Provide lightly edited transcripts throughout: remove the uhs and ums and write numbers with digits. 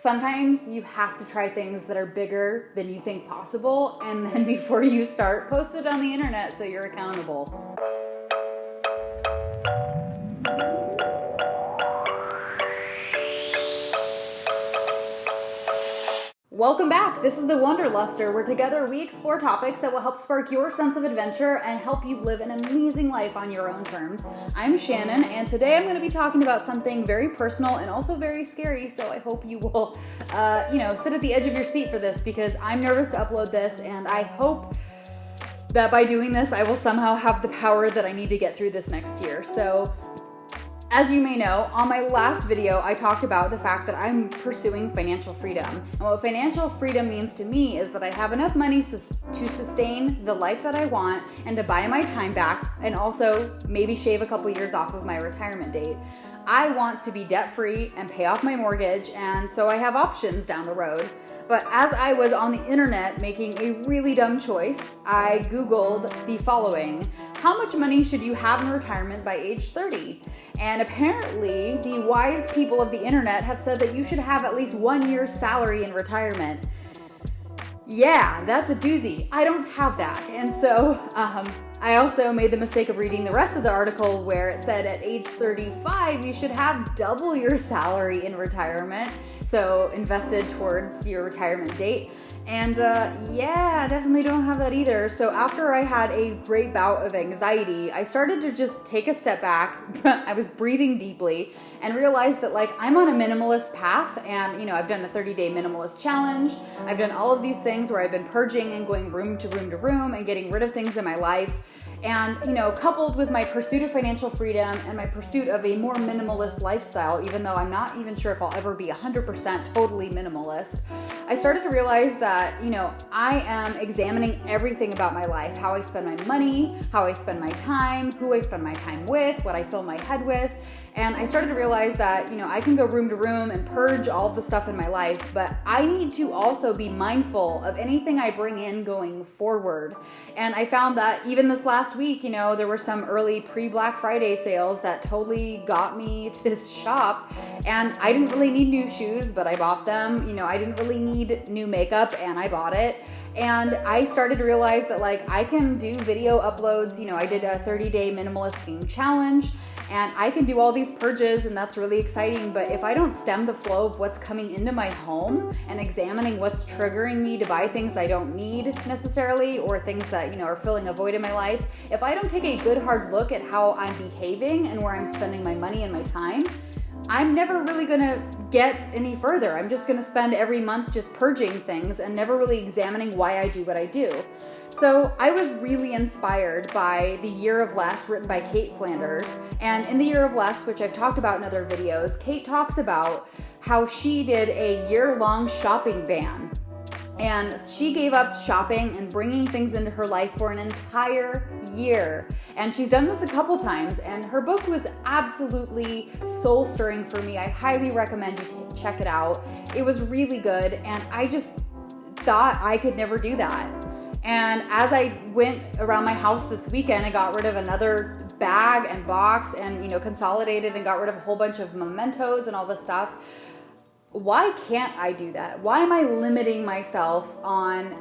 sometimes you have to try things that are bigger than you think possible, and then before you start, post it on the internet so you're accountable. Welcome back. This is the Wanderluster, where together we explore topics that will help spark your sense of adventure and help you live an amazing life on your own terms. I'm Shannon, and today I'm going to be talking about something very personal and also very scary, so I hope you will, sit at the edge of your seat for this, because I'm nervous to upload this, and I hope that by doing this, I will somehow have the power that I need to get through this next year. So, as you may know, on my last video, I talked about the fact that I'm pursuing financial freedom. And what financial freedom means to me is that I have enough money to sustain the life that I want and to buy my time back, and also maybe shave a couple years off of my retirement date. I want to be debt-free and pay off my mortgage, and so I have options down the road. But as I was on the internet making a really dumb choice, I Googled the following: how much money should you have in retirement by age 30? And apparently, the wise people of the internet have said that you should have at least 1 year's salary in retirement. Yeah, that's a doozy. I don't have that. And so, I also made the mistake of reading the rest of the article where it said at age 35, you should have double your salary in retirement, so invested towards your retirement date. And I definitely don't have that either. So after I had a great bout of anxiety, I started to just take a step back. I was breathing deeply and realized that I'm on a minimalist path, and I've done a 30-day minimalist challenge. I've done all of these things where I've been purging and going room to room to room and getting rid of things in my life. And, coupled with my pursuit of financial freedom and my pursuit of a more minimalist lifestyle, even though I'm not even sure if I'll ever be 100% totally minimalist, I started to realize that, I am examining everything about my life: how I spend my money, how I spend my time, who I spend my time with, what I fill my head with. And I started to realize that, I can go room to room and purge all of the stuff in my life, but I need to also be mindful of anything I bring in going forward. And I found that even this last week, there were some early pre-Black Friday sales that totally got me to shop. And I didn't really need new shoes, but I bought them. I didn't really need new makeup, and I bought it. And I started to realize that I can do video uploads. I did a 30-day minimalist game challenge, and I can do all these purges, and that's really exciting. But if I don't stem the flow of what's coming into my home and examining what's triggering me to buy things I don't need necessarily, or things that, are filling a void in my life, if I don't take a good hard look at how I'm behaving and where I'm spending my money and my time, I'm never really gonna get any further. I'm just gonna spend every month just purging things and never really examining why I do what I do. So I was really inspired by The Year of Less, written by Kate Flanders. And in The Year of Less, which I've talked about in other videos, Kate talks about how she did a year-long shopping ban. And she gave up shopping and bringing things into her life for an entire year. And she's done this a couple times, and her book was absolutely soul-stirring for me. I highly recommend you check it out. It was really good, and I just thought I could never do that. And as I went around my house this weekend, I got rid of another bag and box and, consolidated and got rid of a whole bunch of mementos and all this stuff. Why can't I do that? Why am I limiting myself on,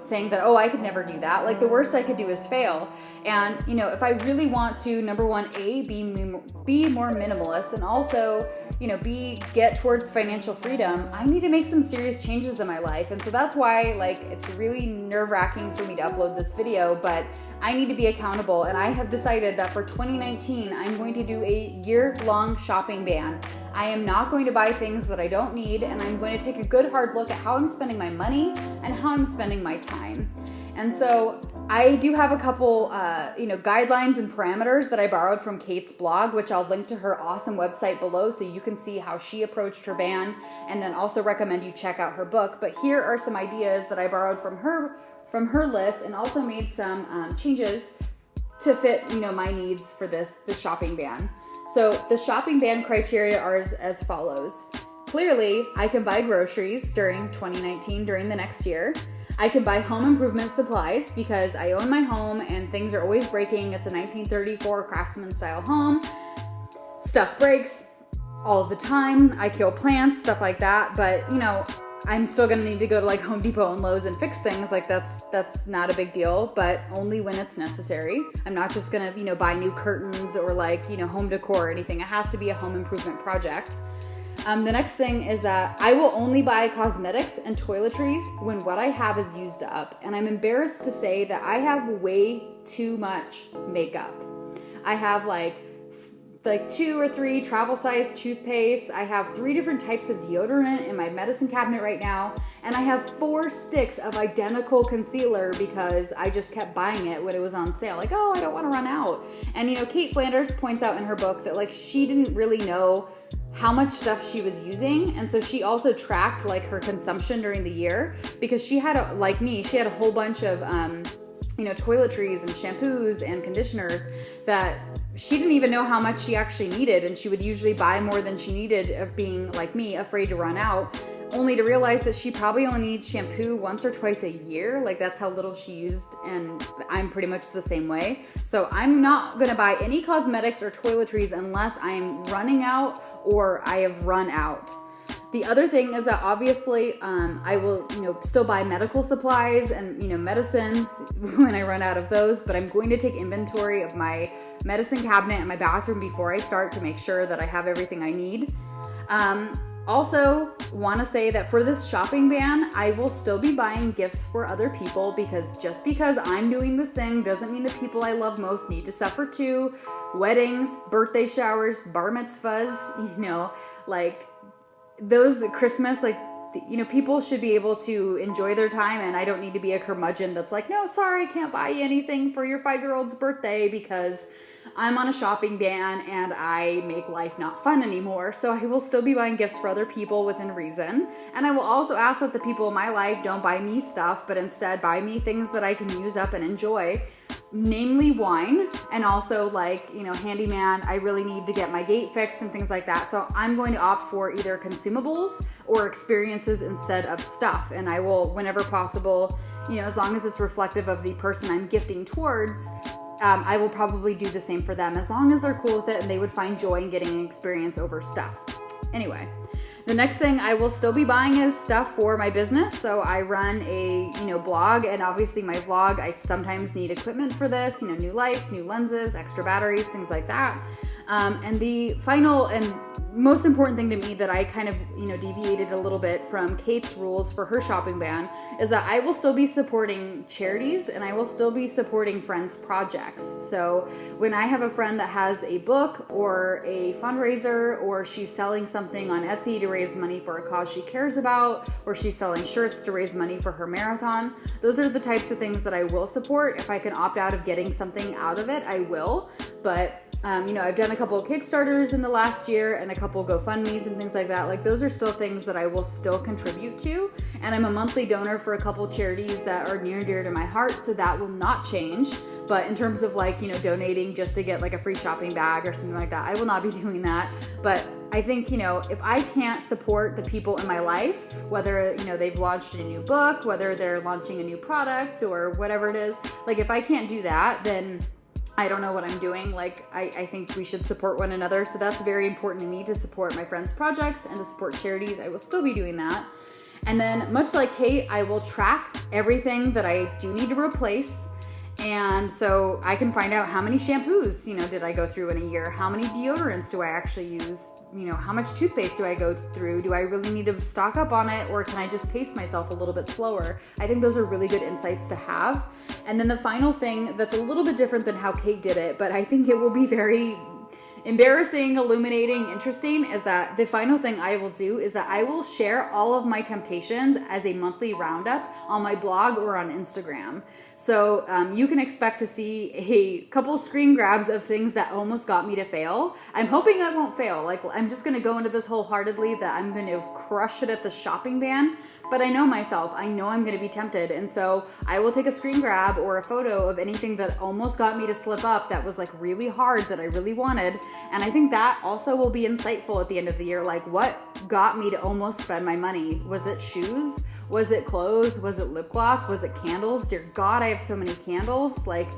saying that, I could never do that? The worst I could do is fail. And, if I really want to, number one, be more minimalist, and also, get towards financial freedom, I need to make some serious changes in my life. And so that's why, it's really nerve-wracking for me to upload this video, but I need to be accountable. And I have decided that for 2019, I'm going to do a year-long shopping ban. I am not going to buy things that I don't need, and I'm going to take a good hard look at how I'm spending my money and how I'm spending my time. And so I do have a couple, guidelines and parameters that I borrowed from Kate's blog, which I'll link to her awesome website below so you can see how she approached her ban, and then also recommend you check out her book. But here are some ideas that I borrowed from her list, and also made some changes to fit, my needs for the shopping ban. So the shopping ban criteria are as follows. Clearly, I can buy groceries during 2019, during the next year. I can buy home improvement supplies because I own my home and things are always breaking. It's a 1934 craftsman style home. Stuff breaks all the time. I kill plants, stuff like that. But, you know, I'm still going to need to go to like Home Depot and Lowe's and fix things. Like that's not a big deal, but only when it's necessary. I'm not just going to, you know, buy new curtains or like, you know, home decor or anything. It has to be a home improvement project. The next thing is that I will only buy cosmetics and toiletries when what I have is used up. And I'm embarrassed to say that I have way too much makeup. I have like 2 or 3 travel size toothpaste. I have 3 different types of deodorant in my medicine cabinet right now. And I have 4 sticks of identical concealer because I just kept buying it when it was on sale. Like, oh, I don't want to run out. And, you know, Kate Flanders points out in her book that like she didn't really know how much stuff she was using. And so she also tracked like her consumption during the year because she had, like me, she had a whole bunch of, you know, toiletries and shampoos and conditioners that she didn't even know how much she actually needed. And she would usually buy more than she needed, of being like me, afraid to run out, only to realize that she probably only needs shampoo once or twice a year. Like that's how little she used. And I'm pretty much the same way. So I'm not going to buy any cosmetics or toiletries unless I'm running out or I have run out. The other thing is that obviously I will, you know, still buy medical supplies and, you know, medicines when I run out of those, but I'm going to take inventory of my medicine cabinet and my bathroom before I start to make sure that I have everything I need. Also want to say that for this shopping ban, I will still be buying gifts for other people because just because I'm doing this thing doesn't mean the people I love most need to suffer too. Weddings, birthday showers, bar mitzvahs, you know, like those Christmas, like, you know, people should be able to enjoy their time, and I don't need to be a curmudgeon that's like, no, sorry, I can't buy you anything for your 5-year-old's birthday because I'm on a shopping ban and I make life not fun anymore. So I will still be buying gifts for other people within reason. And I will also ask that the people in my life don't buy me stuff, but instead buy me things that I can use up and enjoy, namely wine, and also like, you know, handyman, I really need to get my gate fixed and things like that. So I'm going to opt for either consumables or experiences instead of stuff. And I will, whenever possible, you know, as long as it's reflective of the person I'm gifting towards, I will probably do the same for them as long as they're cool with it and they would find joy in getting an experience over stuff. Anyway, the next thing I will still be buying is stuff for my business. So I run a, you know, blog, and obviously my vlog, I sometimes need equipment for this, you know, new lights, new lenses, extra batteries, things like that. And the final and most important thing to me that I kind of, you know, deviated a little bit from Kate's rules for her shopping ban is that I will still be supporting charities and I will still be supporting friends' projects. So when I have a friend that has a book or a fundraiser, or she's selling something on Etsy to raise money for a cause she cares about, or she's selling shirts to raise money for her marathon, those are the types of things that I will support. If I can opt out of getting something out of it, I will. But you know, I've done a couple of Kickstarters in the last year and a couple GoFundMes and things like that. Like those are still things that I will still contribute to. And I'm a monthly donor for a couple charities that are near and dear to my heart. So that will not change. But in terms of like, you know, donating just to get like a free shopping bag or something like that, I will not be doing that. But I think, you know, if I can't support the people in my life, whether, you know, they've launched a new book, whether they're launching a new product or whatever it is, like if I can't do that, then I don't know what I'm doing. Like, I think we should support one another. So that's very important to me, to support my friends' projects and to support charities. I will still be doing that. And then much like Kate, I will track everything that I do need to replace. And so I can find out how many shampoos, you know, did I go through in a year? How many deodorants do I actually use? You know, how much toothpaste do I go through? Do I really need to stock up on it, or can I just pace myself a little bit slower? I think those are really good insights to have. And then the final thing that's a little bit different than how Kate did it, but I think it will be very embarrassing, illuminating, interesting, is that the final thing I will do is that I will share all of my temptations as a monthly roundup on my blog or on Instagram. So you can expect to see a couple screen grabs of things that almost got me to fail. I'm hoping I won't fail. Like, I'm just going to go into this wholeheartedly that I'm going to crush it at the shopping ban. But I know myself. I know I'm going to be tempted. And so I will take a screen grab or a photo of anything that almost got me to slip up that was like really hard, that I really wanted. And I think that also will be insightful at the end of the year. Like, what got me to almost spend my money? Was it shoes? Was it clothes? Was it lip gloss? Was it candles? Dear God, I have so many candles. Like,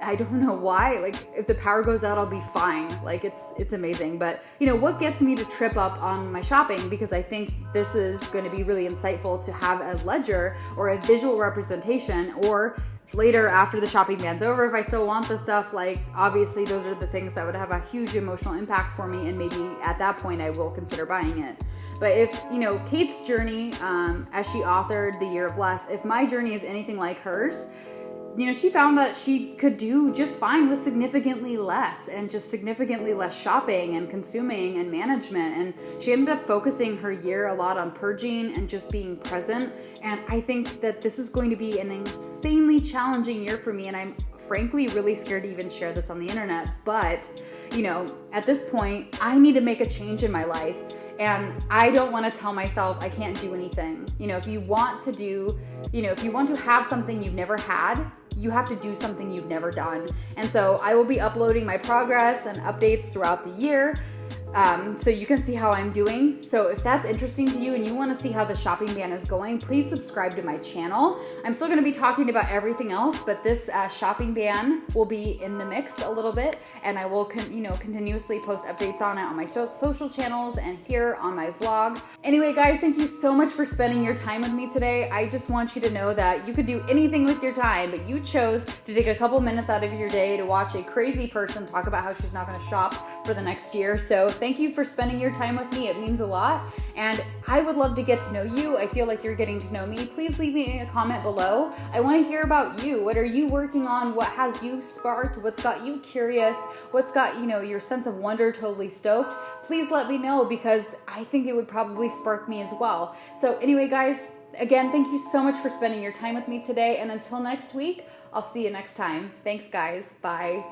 I don't know why. Like, if the power goes out, I'll be fine. Like, it's amazing. But, what gets me to trip up on my shopping, because I think this is going to be really insightful to have a ledger or a visual representation, or later after the shopping ban's over, if I still want the stuff, like, obviously those are the things that would have a huge emotional impact for me, and maybe at that point I will consider buying it. But if, Kate's journey, as she authored The Year of Less, if my journey is anything like hers, she found that she could do just fine with significantly less, and just significantly less shopping and consuming and management. And she ended up focusing her year a lot on purging and just being present. And I think that this is going to be an insanely challenging year for me. And I'm frankly really scared to even share this on the internet. But, at this point, I need to make a change in my life. And I don't want to tell myself I can't do anything. If you want to have something you've never had, you have to do something you've never done. And so I will be uploading my progress and updates throughout the year, so you can see how I'm doing. So if that's interesting to you and you want to see how the shopping ban is going, please subscribe to my channel. I'm still going to be talking about everything else, but this shopping ban will be in the mix a little bit, and I will continuously post updates on it on my social channels and here on my vlog. Anyway, guys, thank you so much for spending your time with me today. I just want you to know that you could do anything with your time, but you chose to take a couple minutes out of your day to watch a crazy person talk about how she's not going to shop for the next year. So thank you for spending your time with me. It means a lot. And I would love to get to know you. I feel like you're getting to know me. Please leave me a comment below. I want to hear about you. What are you working on? What has you sparked? What's got you curious? What's got, your sense of wonder totally stoked? Please let me know, because I think it would probably spark me as well. So anyway, guys, again, thank you so much for spending your time with me today. And until next week, I'll see you next time. Thanks, guys. Bye.